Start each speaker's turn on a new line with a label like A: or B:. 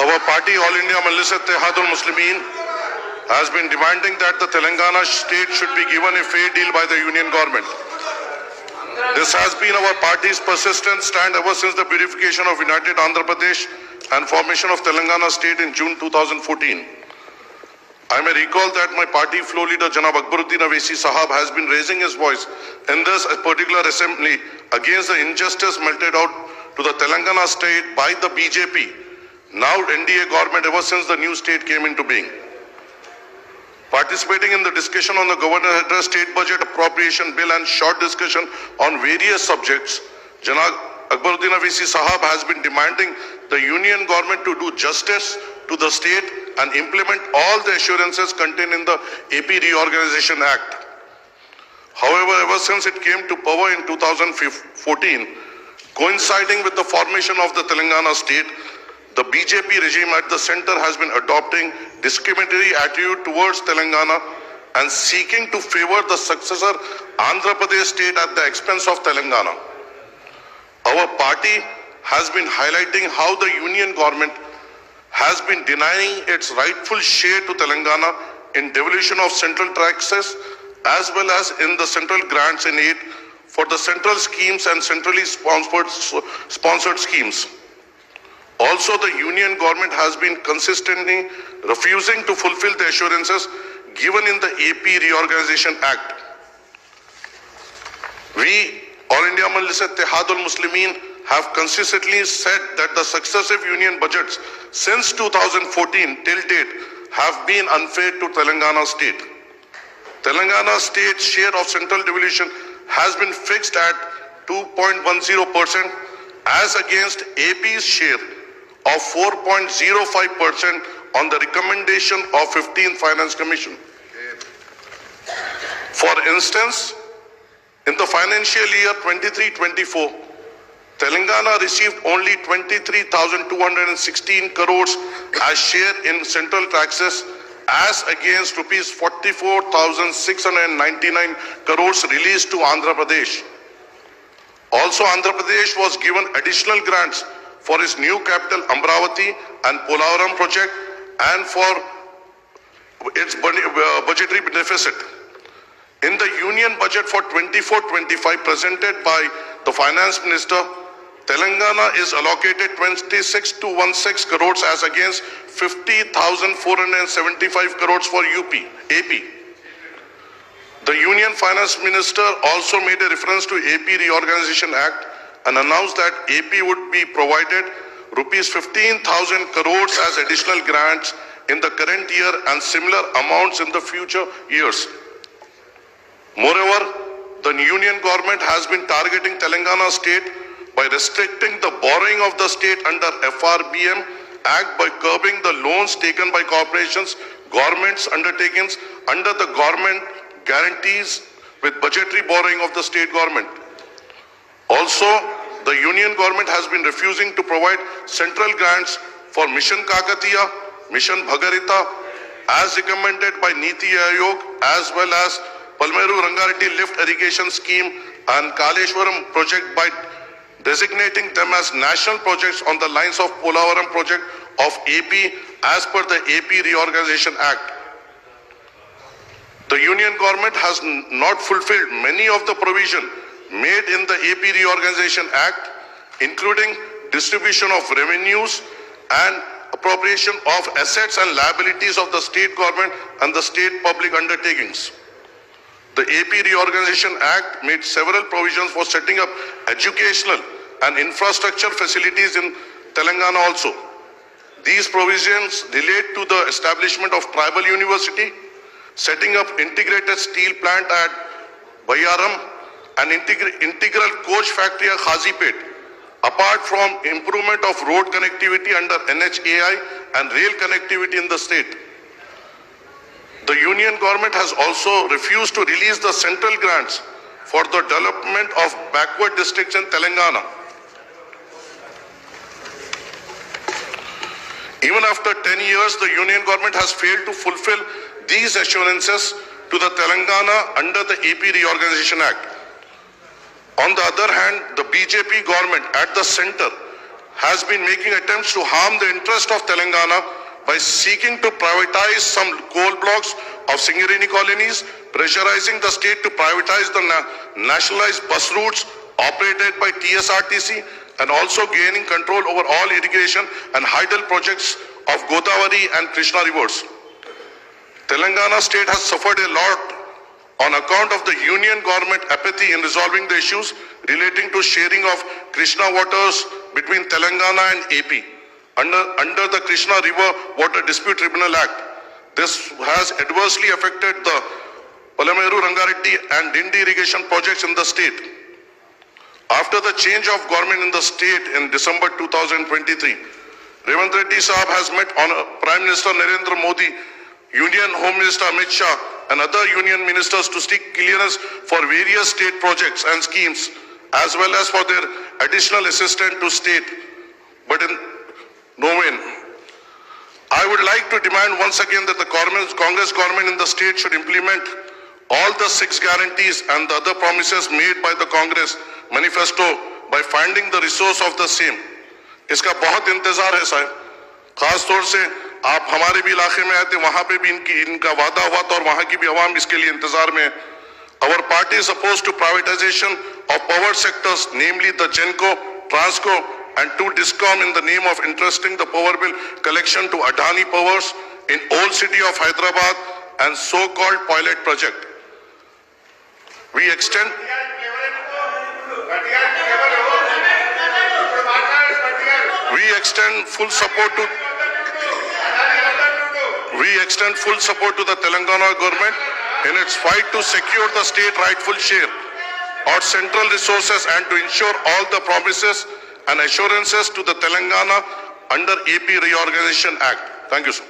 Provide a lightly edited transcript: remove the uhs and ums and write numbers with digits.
A: Our party, All India Majlis Ittehadul Muslimin, has been demanding that the Telangana state should be given a fair deal by the union government. This has been our party's persistent stand ever since the purification of United Andhra Pradesh and formation of Telangana state in June 2014. I may recall that my party floor leader Janab Akbaruddin Owaisi Sahab has been raising his voice in this particular assembly against the injustice meted out to the Telangana state by the BJP, now NDA government, ever since the new state came into being. Participating in the discussion on the Governor Address State Budget Appropriation Bill and short discussion on various subjects, Janab Akbaruddin Owaisi Sahab has been demanding the union government to do justice to the state and implement all the assurances contained in the AP Reorganization Act. However, ever since it came to power in 2014, coinciding with the formation of the Telangana state, the BJP regime at the center has been adopting discriminatory attitude towards Telangana and seeking to favor the successor Andhra Pradesh state at the expense of Telangana. Our party has been highlighting how the union government has been denying its rightful share to Telangana in devolution of central taxes as well as in the central grants and aid for the central schemes and centrally sponsored schemes. Also, the union government has been consistently refusing to fulfill the assurances given in the AP Reorganization Act. We, All India Majlis Ittehadul Muslimin, have consistently said that the successive union budgets since 2014 till date have been unfair to Telangana state. Telangana state's share of central devolution has been fixed at 2.10% as against AP's share of 4.05% on the recommendation of 15th Finance Commission. For instance, in the financial year 23-24, Telangana received only 23,216 crores as share in central taxes as against rupees 44,699 crores released to Andhra Pradesh. Also, Andhra Pradesh was given additional grants for its new capital Amravati and Polavaram project and for its budgetary deficit. In the union budget for 24-25 presented by the Finance Minister, Telangana is allocated 26,216 crores as against 50,475 crores for AP. The Union Finance Minister also made a reference to AP Reorganization Act and announced that AP would be provided rupees 15,000 crores as additional grants in the current year and similar amounts in the future years. Moreover, the union government has been targeting Telangana state by restricting the borrowing of the state under FRBM Act by curbing the loans taken by corporations, governments, undertakings under the government guarantees with budgetary borrowing of the state government. Also, the union government has been refusing to provide central grants for Mission Kakatiya, Mission Bhagarita as recommended by Niti Aayog as well as Palmeru Rangareddy Lift Irrigation Scheme and Kaleshwaram project by designating them as national projects on the lines of Polavaram project of AP as per the AP Reorganization Act. The union government has not fulfilled many of the provision made in the AP Reorganization Act, including distribution of revenues and appropriation of assets and liabilities of the state government and the state public undertakings. The AP Reorganization Act made several provisions for setting up educational and infrastructure facilities in Telangana also. These provisions relate to the establishment of tribal university, setting up integrated steel plant at Bayaram, and integral coach factory at Khazipet, apart from improvement of road connectivity under NHAI and rail connectivity in the state. The union government has also refused to release the central grants for the development of backward districts in Telangana. Even after 10 years, the union government has failed to fulfill these assurances to the Telangana under the AP Reorganization Act. On the other hand, the BJP government at the center has been making attempts to harm the interest of Telangana by seeking to privatize some coal blocks of Singarini colonies, pressurizing the state to privatize the nationalized bus routes operated by TSRTC, and also gaining control over all irrigation and hydel projects of Godavari and Krishna rivers. Telangana state has suffered a lot on account of the union government apathy in resolving the issues relating to sharing of Krishna waters between Telangana and AP under the Krishna River Water Dispute Tribunal Act. This has adversely affected the Palameru, Rangareddy and Dindi irrigation projects in the state. After the change of government in the state in December 2023, Revant Reddy Saab has met Prime Minister Narendra Modi, Union Home Minister Amit Shah and other union ministers to seek clearance for various state projects and schemes, as well as for their additional assistance to state, but in no win. I would like to demand once again that the Congress government in the state should implement all the 6 guarantees and the other promises made by the Congress manifesto by finding the resource of the same. इसका बहुत इंतजार है साहब, खास तौर से आप हमारे भी इलाके में आए थे, वहां पे भी इनका वादा हुआ था और वहां की भी आवाम इसके लिए इंतजार में है. Our party is opposed to privatization of power sectors, namely the Genco, Transco and 2 Discom in the name of entrusting the power bill collection to Adani Powers in old city of Hyderabad and so-called pilot project. We extend full support to the Telangana government in its fight to secure the state rightful share of central resources and to ensure all the promises and assurances to the Telangana under AP Reorganization Act. Thank you, sir.